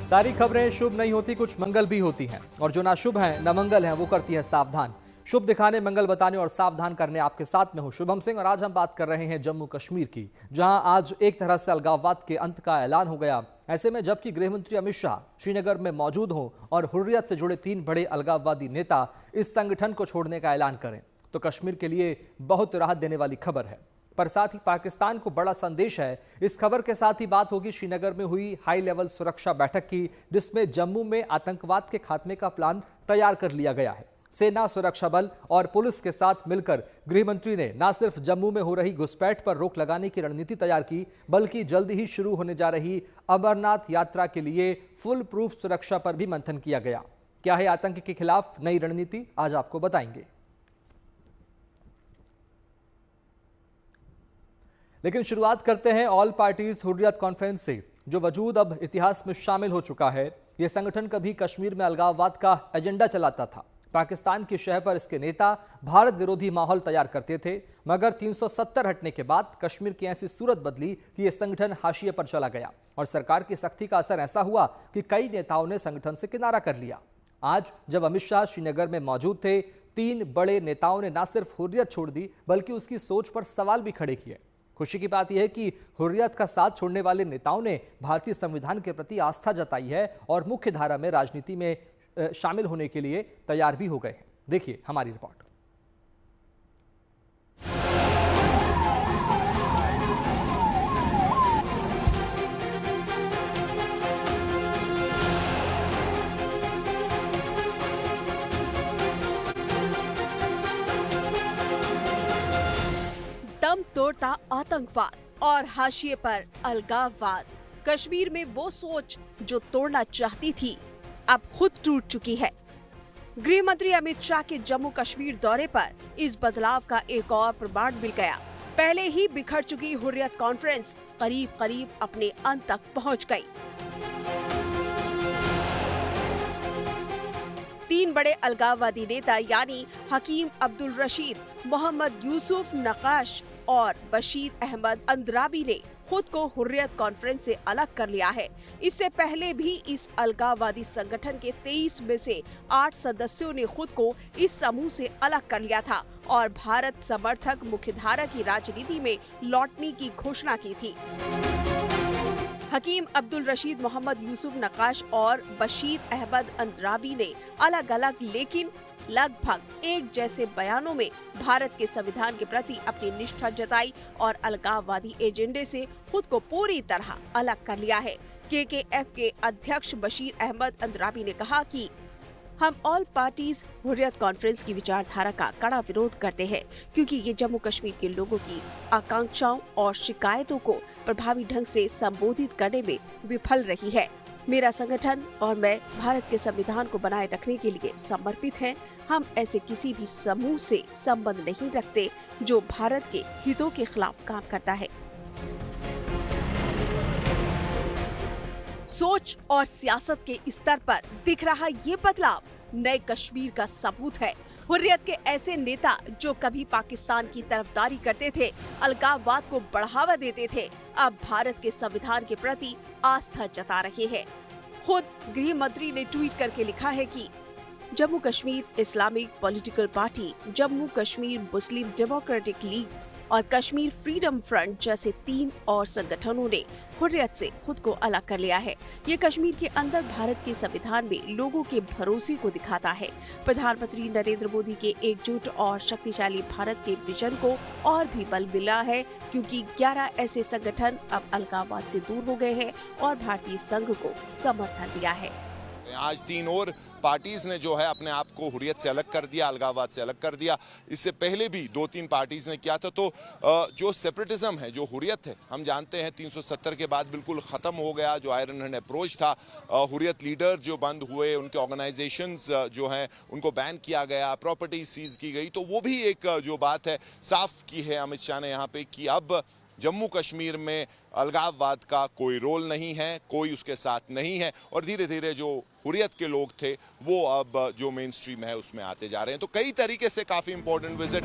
सारी खबरें शुभ नहीं होती, कुछ मंगल भी होती हैं और जो ना शुभ हैं न मंगल हैं वो करती हैं सावधान। शुभ दिखाने, मंगल बताने और सावधान करने आपके साथ में हूं शुभम सिंह और आज हम बात कर रहे हैं जम्मू कश्मीर की, जहां आज एक तरह से अलगाववाद के अंत का ऐलान हो गया। ऐसे में जबकि गृहमंत्री अमित शाह श्रीनगर में मौजूद हों और हुर्रियत से जुड़े 3 बड़े अलगाववादी नेता इस संगठन को छोड़ने का ऐलान करें तो कश्मीर के लिए बहुत राहत देने वाली खबर है, पर साथ ही पाकिस्तान को बड़ा संदेश है। इस खबर के साथ ही बात होगी श्रीनगर में हुई हाई लेवल सुरक्षा बैठक की, जिसमें जम्मू में आतंकवाद के खात्मे का प्लान तैयार कर लिया गया है। सेना, सुरक्षा बल और पुलिस के साथ मिलकर गृहमंत्री ने न सिर्फ जम्मू में हो रही घुसपैठ पर रोक लगाने की रणनीति तैयार की, बल्कि जल्द ही शुरू होने जा रही अमरनाथ यात्रा के लिए फुल प्रूफ सुरक्षा पर भी मंथन किया गया। क्या है आतंक के खिलाफ नई रणनीति, आज आपको बताएंगे। लेकिन शुरुआत करते हैं ऑल पार्टीज हुर्रियत कॉन्फ्रेंस से, जो वजूद अब इतिहास में शामिल हो चुका है। यह संगठन कभी कश्मीर में अलगाववाद का एजेंडा चलाता था। पाकिस्तान की शह पर इसके नेता भारत विरोधी माहौल तैयार करते थे, मगर 370 हटने के बाद कश्मीर की ऐसी सूरत बदली कि यह संगठन हाशिए पर चला गया और सरकार की सख्ती का असर ऐसा हुआ कि कई नेताओं ने संगठन से किनारा कर लिया। आज जब अमित शाह श्रीनगर में मौजूद थे, 3 बड़े नेताओं ने न सिर्फ हुर्रियत छोड़ दी बल्कि उसकी सोच पर सवाल भी खड़े किए। खुशी की बात यह है कि हुर्रियत का साथ छोड़ने वाले नेताओं ने भारतीय संविधान के प्रति आस्था जताई है और मुख्य धारा में राजनीति में शामिल होने के लिए तैयार भी हो गए हैं। देखिए हमारी रिपोर्ट। दम तोड़ता आतंकवाद और हाशिए पर अलगाववाद। कश्मीर में वो सोच जो तोड़ना चाहती थी अब खुद टूट चुकी है। गृह मंत्री अमित शाह के जम्मू कश्मीर दौरे पर इस बदलाव का एक और प्रमाण मिल गया। पहले ही बिखर चुकी हुर्रियत कॉन्फ्रेंस करीब करीब अपने अंत तक पहुंच गई। 3 बड़े अलगाववादी नेता यानी हकीम अब्दुल रशीद, मोहम्मद यूसुफ नक्काश और बशीर अहमद अंद्राबी ने खुद को हुर्रियत कॉन्फ्रेंस से अलग कर लिया है। इससे पहले भी इस अलगाववादी संगठन के 23 में से 8 सदस्यों ने खुद को इस समूह से अलग कर लिया था और भारत समर्थक मुख्यधारा की राजनीति में लौटने की घोषणा की थी। हकीम अब्दुल रशीद, मोहम्मद यूसुफ नक्काश और बशीर अहमद अंद्राबी ने अलग अलग लेकिन लगभग एक जैसे बयानों में भारत के संविधान के प्रति अपनी निष्ठा जताई और अलगाववादी एजेंडे से खुद को पूरी तरह अलग कर लिया है। KKF के अध्यक्ष बशीर अहमद अंद्राबी ने कहा कि हम ऑल पार्टीज हुर्रियत कॉन्फ्रेंस की विचारधारा का कड़ा विरोध करते हैं, क्योंकि ये जम्मू कश्मीर के लोगों की आकांक्षाओं और शिकायतों को प्रभावी ढंग से संबोधित करने में विफल रही है। मेरा संगठन और मैं भारत के संविधान को बनाए रखने के लिए समर्पित हैं। हम ऐसे किसी भी समूह से संबंध नहीं रखते जो भारत के हितों के खिलाफ काम करता है। सोच और सियासत के स्तर पर दिख रहा ये बदलाव नए कश्मीर का सबूत है। हुर्रियत के ऐसे नेता जो कभी पाकिस्तान की तरफदारी करते थे, अलगाववाद को बढ़ावा देते थे, अब भारत के संविधान के प्रति आस्था जता रहे हैं। खुद गृह मंत्री ने ट्वीट करके लिखा है कि Jammu Kashmir Islamic political party, Jammu Kashmir Muslim Democratic League और कश्मीर फ्रीडम फ्रंट जैसे 3 और संगठनों ने हुर्रियत से खुद को अलग कर लिया है। ये कश्मीर के अंदर भारत के संविधान में लोगों के भरोसे को दिखाता है। प्रधानमंत्री नरेंद्र मोदी के एकजुट और शक्तिशाली भारत के विजन को और भी बल मिला है, क्योंकि 11 ऐसे संगठन अब अलगाववाद से दूर हो गए हैं और भारतीय संघ को समर्थन दिया है। आज 3 और पार्टीज ने जो है अपने आप को हुर्रियत से अलग कर दिया, अलगाववाद से अलग कर दिया। इससे पहले भी 2-3 पार्टीज ने किया था। तो जो सेपरेटिज्म है, जो हुर्रियत है, हम जानते हैं 370 के बाद बिल्कुल ख़त्म हो गया। जो आयरन हैंड अप्रोच था, हुर्रियत लीडर जो बंद हुए, उनके ऑर्गेनाइजेशंस जो हैं उनको बैन किया गया, प्रॉपर्टी सीज की गई। तो वो भी एक जो बात है साफ की है अमित शाह ने यहाँ पे कि अब जम्मू कश्मीर में अलगाववाद का कोई रोल नहीं है, कोई उसके साथ नहीं है और धीरे धीरे जो हुर्रियत के लोग थे वो अब जो मेन स्ट्रीम है उसमें आते जा रहे हैं। तो कई तरीके से काफ़ी इंपॉर्टेंट विजिट।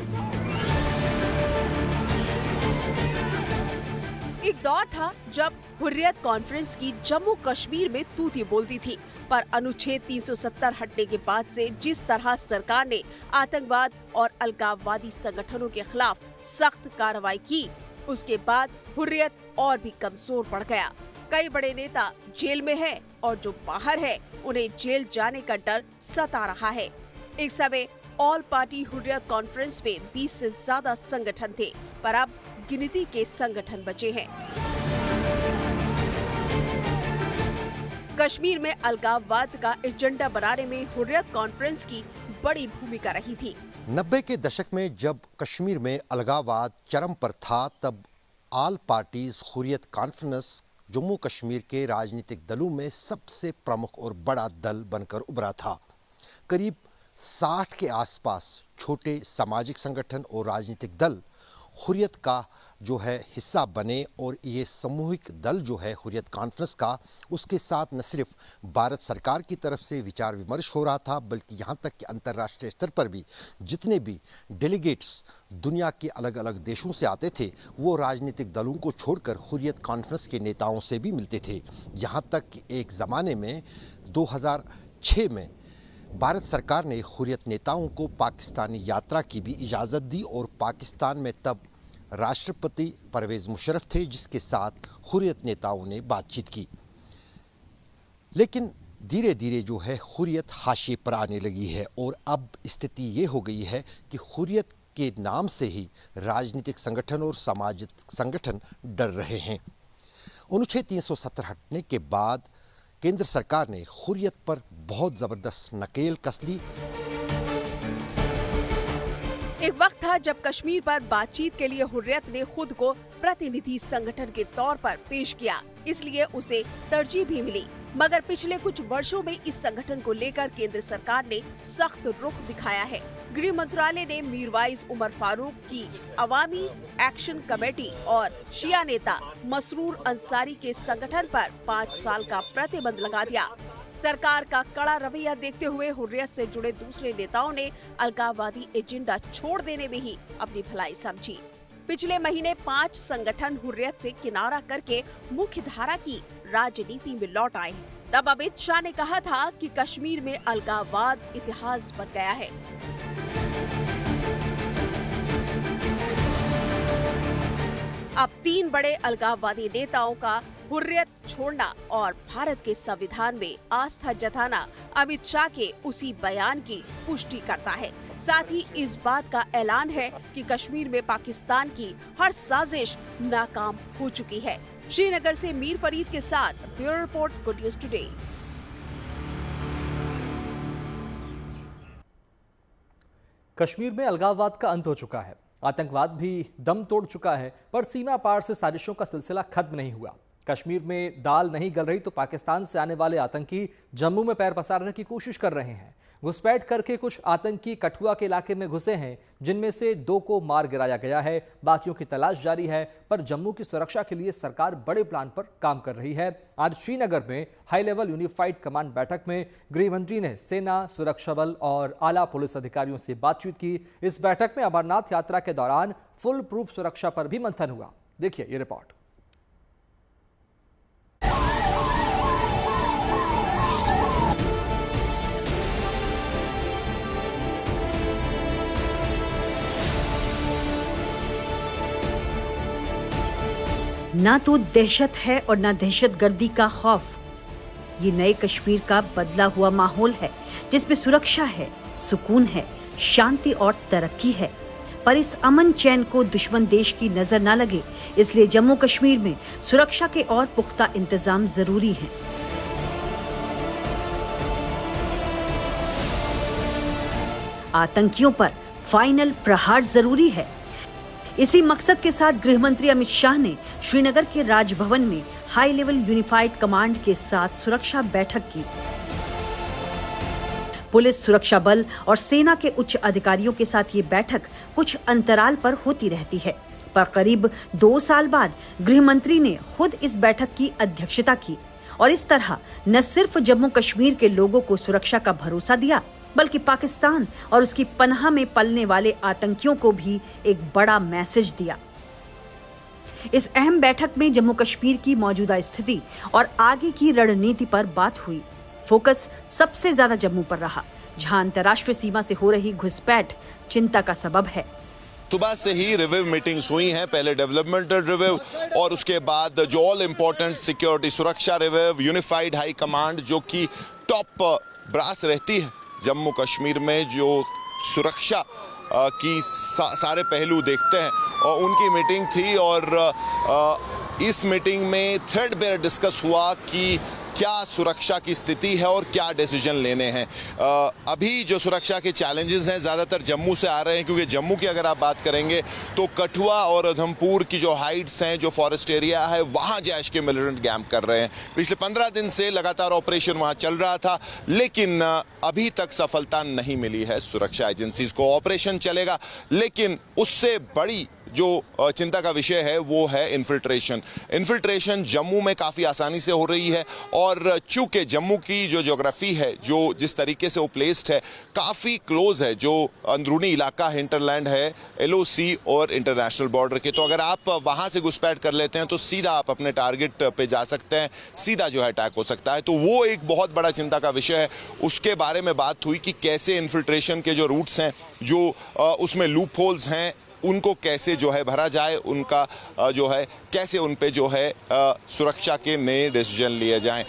एक दौर था जब हुर्रियत कॉन्फ्रेंस की जम्मू कश्मीर में तूती बोलती थी, पर अनुच्छेद 370 हटने के बाद से जिस तरह सरकार ने आतंकवाद और अलगाववादी संगठनों के खिलाफ सख्त कार्रवाई की, उसके बाद हुर्रियत और भी कमजोर पड़ गया। कई बड़े नेता जेल में हैं और जो बाहर है उन्हें जेल जाने का डर सता रहा है। एक समय ऑल पार्टी हुर्रियत कॉन्फ्रेंस में 20 से ज्यादा संगठन थे, पर अब गिनती के संगठन बचे हैं। कश्मीर में अलगाववाद का एजेंडा बनाने में हुर्रियत कॉन्फ्रेंस की बड़ी भूमिका रही थी। 90 के दशक में जब कश्मीर में अलगाववाद चरम पर था, तब all parties Hurriyat conference Jammu Kashmir के राजनीतिक दलों में सबसे प्रमुख और बड़ा दल बनकर उभरा था। करीब 60 के आसपास छोटे सामाजिक संगठन और राजनीतिक दल हुर्रियत का जो है हिस्सा बने और ये सामूहिक दल जो है हुर्रियत कॉन्फ्रेंस का, उसके साथ न सिर्फ भारत सरकार की तरफ से विचार विमर्श हो रहा था, बल्कि यहाँ तक कि अंतर्राष्ट्रीय स्तर पर भी जितने भी डेलीगेट्स दुनिया के अलग अलग देशों से आते थे, वो राजनीतिक दलों को छोड़कर हुर्रियत कॉन्फ्रेंस के नेताओं से भी मिलते थे। यहाँ तक कि एक ज़माने में 2006 में भारत सरकार ने हुर्रियत नेताओं को पाकिस्तानी यात्रा की भी इजाज़त दी और पाकिस्तान में तब राष्ट्रपति परवेज़ मुशर्रफ थे, जिसके साथ हुर्रियत नेताओं ने बातचीत की। लेकिन धीरे धीरे जो है हुर्रियत हाशिए पर आने लगी है और अब स्थिति ये हो गई है कि हुर्रियत के नाम से ही राजनीतिक संगठन और सामाजिक संगठन डर रहे हैं। अनुच्छेद 370 हटने के बाद केंद्र सरकार ने हुर्रियत पर बहुत ज़बरदस्त नकेल कस ली। एक वक्त था जब कश्मीर पर बातचीत के लिए हुर्रियत ने खुद को प्रतिनिधि संगठन के तौर पर पेश किया, इसलिए उसे तरजीह भी मिली। मगर पिछले कुछ वर्षों में इस संगठन को लेकर केंद्र सरकार ने सख्त रुख दिखाया है। गृह मंत्रालय ने मीरवाइज उमर फारूक की अवामी एक्शन कमेटी और शिया नेता मसरूर अंसारी के संगठन पर 5 साल का प्रतिबंध लगा दिया। सरकार का कड़ा रवैया देखते हुए हुर्रियत से जुड़े दूसरे नेताओं ने अलगाववादी एजेंडा छोड़ देने में ही अपनी भलाई समझी। पिछले महीने 5 संगठन हुर्रियत से किनारा करके मुख्य धारा की राजनीति में लौट आए। तब अमित शाह ने कहा था कि कश्मीर में अलगाववाद इतिहास बन गया है। अब 3 बड़े अलगाववादी नेताओं का हुर्रियत छोड़ना और भारत के संविधान में आस्था जताना अमित शाह के उसी बयान की पुष्टि करता है। साथ ही इस बात का ऐलान है कि कश्मीर में पाकिस्तान की हर साजिश नाकाम हो चुकी है। श्रीनगर से मीर फरीद के साथ bureau report, good news today. Kashmir में अलगाववाद का अंत हो चुका है, आतंकवाद भी दम तोड़ चुका है, पर सीमा पार से साजिशों का सिलसिला खत्म नहीं हुआ। कश्मीर में दाल नहीं गल रही तो पाकिस्तान से आने वाले आतंकी जम्मू में पैर पसारने की कोशिश कर रहे हैं। घुसपैठ करके कुछ आतंकी कठुआ के इलाके में घुसे हैं, जिनमें से 2 को मार गिराया गया है। बाकियों की तलाश जारी है, पर जम्मू की सुरक्षा के लिए सरकार बड़े प्लान पर काम कर रही है। आज श्रीनगर में हाई लेवल यूनिफाइड कमांड बैठक में गृह मंत्री ने सेना, सुरक्षा बल और आला पुलिस अधिकारियों से बातचीत की। इस बैठक में अमरनाथ यात्रा के दौरान फुल प्रूफ सुरक्षा पर भी मंथन हुआ। देखिए ये रिपोर्ट। ना तो दहशत है और ना दहशतगर्दी का खौफ। ये नए कश्मीर का बदला हुआ माहौल है, जिसमें सुरक्षा है, सुकून है, शांति और तरक्की है। पर इस अमन चैन को दुश्मन देश की नजर न लगे, इसलिए जम्मू कश्मीर में सुरक्षा के और पुख्ता इंतजाम जरूरी हैं। आतंकियों पर फाइनल प्रहार जरूरी है। इसी मकसद के साथ गृह मंत्री अमित शाह ने श्रीनगर के राजभवन में हाई लेवल यूनिफाइड कमांड के साथ सुरक्षा बैठक की। पुलिस, सुरक्षा बल और सेना के उच्च अधिकारियों के साथ ये बैठक कुछ अंतराल पर होती रहती है, पर करीब 2 साल बाद गृह मंत्री ने खुद इस बैठक की अध्यक्षता की और इस तरह न सिर्फ जम्मू कश्मीर के लोगों को सुरक्षा का भरोसा दिया, बल्कि पाकिस्तान और उसकी पनाह में पलने वाले आतंकियों को भी एक बड़ा मैसेज दिया। इस अहम बैठक में जम्मू कश्मीर की मौजूदा स्थिति और आगे की रणनीति पर बात हुई। फोकस सबसे ज्यादा जम्मू पर रहा, जहां अंतर्राष्ट्रीय सीमा से हो रही घुसपैठ चिंता का सबब है। सुबह से ही रिव्यू मीटिंग्स हुई हैं, पहले डेवलपमेंटल रिव्यू और उसके बाद जो ऑल इंपॉर्टेंट सिक्योरिटी सुरक्षा रिव्यू, यूनिफाइड हाई कमांड जो कि टॉप ब्रास रहती है जम्मू कश्मीर में, जो सुरक्षा की सारे पहलू देखते हैं, और उनकी मीटिंग थी। और इस मीटिंग में थ्रेडबेयर डिस्कस हुआ कि क्या सुरक्षा की स्थिति है और क्या डिसीजन लेने हैं। अभी जो सुरक्षा के चैलेंजेस हैं ज़्यादातर जम्मू से आ रहे हैं, क्योंकि जम्मू की अगर आप बात करेंगे तो कठुआ और उधमपुर की जो हाइट्स हैं, जो फॉरेस्ट एरिया है, वहाँ जैश के मिलिटेंट कैंप कर रहे हैं। पिछले 15 दिन से लगातार ऑपरेशन वहाँ चल रहा था, लेकिन अभी तक सफलता नहीं मिली है सुरक्षा एजेंसीज को। ऑपरेशन चलेगा, लेकिन उससे बड़ी जो चिंता का विषय है वो है इन्फिल्ट्रेशन जम्मू में काफ़ी आसानी से हो रही है। और चूंकि जम्मू की जो ज्योग्राफी है, जो जिस तरीके से वो प्लेस्ड है, काफ़ी क्लोज है, जो अंदरूनी इलाका हिंटरलैंड है LOC और इंटरनेशनल बॉर्डर के, तो अगर आप वहाँ से घुसपैठ कर लेते हैं तो सीधा आप अपने टारगेट पे जा सकते हैं, सीधा जो है अटैक हो सकता है। तो वो एक बहुत बड़ा चिंता का विषय है। उसके बारे में बात हुई कि कैसे इन्फिल्ट्रेशन के जो रूट्स हैं, जो उसमें लूप होल्स हैं, उनको कैसे जो है भरा जाए, उनका जो है कैसे उन पे जो है सुरक्षा के नए डिसीजन लिए जाएं।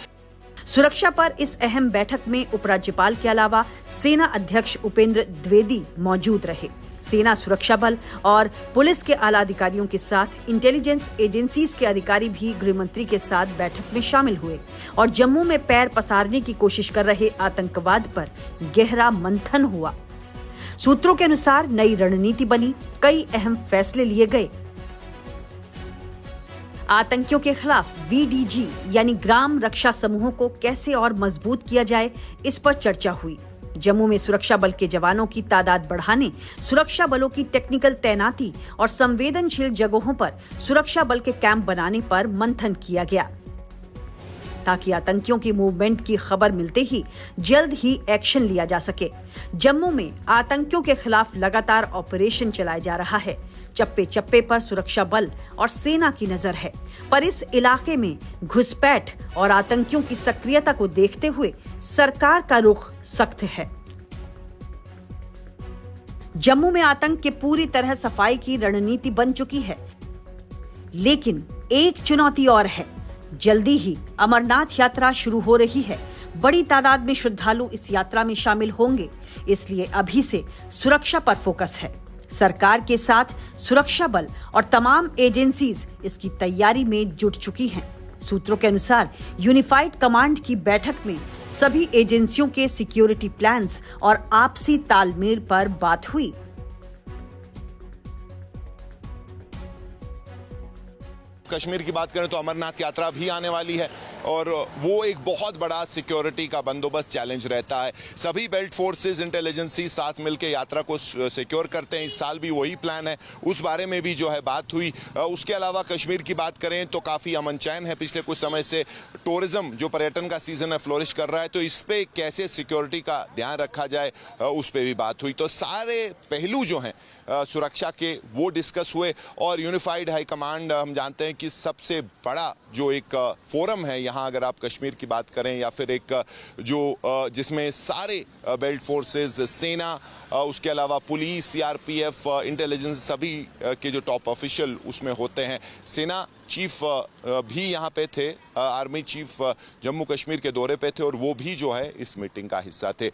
सुरक्षा पर इस अहम बैठक में उपराज्यपाल के अलावा सेना अध्यक्ष उपेंद्र द्विवेदी मौजूद रहे। सेना सुरक्षा बल और पुलिस के आला अधिकारियों के साथ इंटेलिजेंस एजेंसीज के अधिकारी भी गृह मंत्री के साथ बैठक में शामिल हुए और जम्मू में पैर पसारने की कोशिश कर रहे आतंकवाद पर गहरा मंथन हुआ। सूत्रों के अनुसार नई रणनीति बनी, कई अहम फैसले लिए गए। आतंकियों के खिलाफ VDG यानी ग्राम रक्षा समूहों को कैसे और मजबूत किया जाए, इस पर चर्चा हुई। जम्मू में सुरक्षा बल के जवानों की तादाद बढ़ाने, सुरक्षा बलों की टेक्निकल तैनाती और संवेदनशील जगहों पर सुरक्षा बल के कैंप बनाने पर मंथन किया गया, ताकि आतंकियों की मूवमेंट की खबर मिलते ही जल्द ही एक्शन लिया जा सके। जम्मू में आतंकियों के खिलाफ लगातार ऑपरेशन चलाया जा रहा है। चप्पे चप्पे पर सुरक्षा बल और सेना की नजर है, पर इस इलाके में घुसपैठ और आतंकियों की सक्रियता को देखते हुए सरकार का रुख सख्त है। जम्मू में आतंक के पूरी तरह सफाई की रणनीति बन चुकी है, लेकिन एक चुनौती और है। जल्दी ही अमरनाथ यात्रा शुरू हो रही है। बड़ी तादाद में श्रद्धालु इस यात्रा में शामिल होंगे, इसलिए अभी से सुरक्षा पर फोकस है। सरकार के साथ सुरक्षा बल और तमाम एजेंसीज इसकी तैयारी में जुट चुकी हैं। सूत्रों के अनुसार यूनिफाइड कमांड की बैठक में सभी एजेंसियों के सिक्योरिटी प्लान्स और आपसी तालमेल पर बात हुई। कश्मीर की बात करें तो अमरनाथ यात्रा भी आने वाली है, और वो एक बहुत बड़ा सिक्योरिटी का बंदोबस्त चैलेंज रहता है। सभी बेल्ट फोर्सेस, इंटेलिजेंसी साथ मिलकर यात्रा को सिक्योर करते हैं। इस साल भी वही प्लान है, उस बारे में भी जो है बात हुई। उसके अलावा कश्मीर की बात करें तो काफ़ी अमन चैन है। पिछले कुछ समय से टूरिज्म, जो पर्यटन का सीजन है, फ्लोरिश कर रहा है, तो इस पर कैसे सिक्योरिटी का ध्यान रखा जाए, उस पर भी बात हुई। तो सारे पहलू जो हैं सुरक्षा के, वो डिस्कस हुए। और यूनिफाइड हाई कमांड, हम जानते हैं कि सबसे बड़ा जो एक फोरम है यहाँ, अगर आप कश्मीर की बात करें, या फिर एक जो जिसमें सारे बेल्ट फोर्सेस, सेना, उसके अलावा पुलिस, CRPF, इंटेलिजेंस, सभी के जो टॉप ऑफिशियल उसमें होते हैं। सेना चीफ भी यहाँ पे थे, आर्मी चीफ जम्मू कश्मीर के दौरे पे थे, और वो भी जो है इस मीटिंग का हिस्सा थे।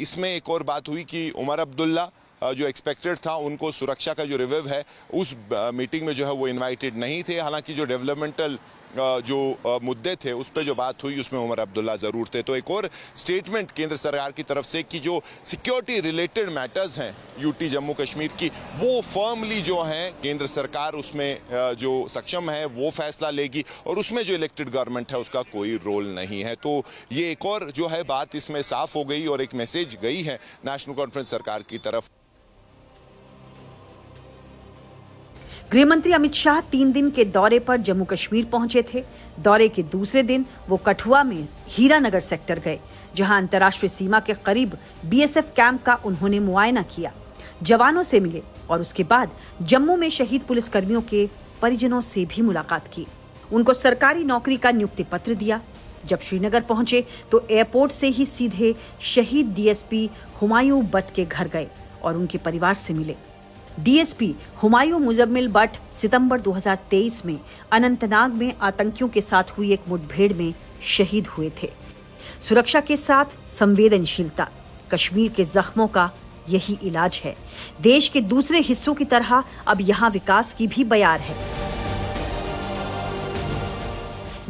इसमें एक और बात हुई कि उमर अब्दुल्ला जो एक्सपेक्टेड था, उनको सुरक्षा का जो रिव्यू है उस मीटिंग में जो है वो इनवाइटेड नहीं थे। हालांकि जो डेवलपमेंटल जो मुद्दे थे उस पर जो बात हुई उसमें उमर अब्दुल्ला ज़रूर थे। तो एक और स्टेटमेंट केंद्र सरकार की तरफ से कि जो सिक्योरिटी रिलेटेड मैटर्स हैं यूटी जम्मू कश्मीर की, वो फर्मली जो हैं केंद्र सरकार उसमें जो सक्षम है वो फैसला लेगी, और उसमें जो इलेक्टेड गवर्नमेंट है उसका कोई रोल नहीं है। तो ये एक और जो है बात इसमें साफ हो गई और एक मैसेज गई है नेशनल कॉन्फ्रेंस सरकार की तरफ। गृह मंत्री अमित शाह 3 दिन के दौरे पर जम्मू कश्मीर पहुंचे थे। दौरे के दूसरे दिन वो कठुआ में हीरानगर सेक्टर गए, जहां अंतर्राष्ट्रीय सीमा के करीब BSF कैंप का उन्होंने मुआयना किया, जवानों से मिले और उसके बाद जम्मू में शहीद पुलिसकर्मियों के परिजनों से भी मुलाकात की। उनको सरकारी नौकरी का नियुक्ति पत्र दिया। जब श्रीनगर पहुंचे तो एयरपोर्ट से ही सीधे शहीद डीएसपी हुमायूं बट के घर गए और उनके परिवार से मिले। डीएसपी हुमायूं मुजम्मिल बट सितंबर 2023 में अनंतनाग में आतंकियों के साथ हुई एक मुठभेड़ में शहीद हुए थे। सुरक्षा के साथ संवेदनशीलता, कश्मीर के जख्मों का यही इलाज है। देश के दूसरे हिस्सों की तरह अब यहाँ विकास की भी बयार है।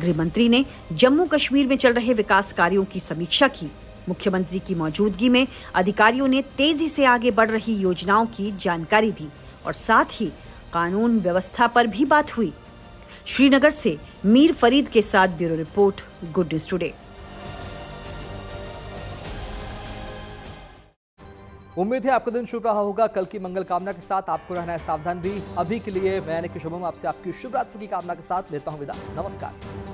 गृह मंत्री ने जम्मू कश्मीर में चल रहे विकास कार्यों की समीक्षा की। मुख्यमंत्री की मौजूदगी में अधिकारियों ने तेजी से आगे बढ़ रही योजनाओं की जानकारी दी और साथ ही कानून व्यवस्था पर भी बात हुई। श्रीनगर से मीर फरीद के साथ bureau report, good news today. उम्मीद है आपका दिन शुभ रहा होगा। कल की मंगल कामना के साथ आपको रहना है सावधान भी। अभी के लिए मैं शुभम आपसे आपकी शुभ रात्रि की कामना के साथ लेता हूं विदा। नमस्कार।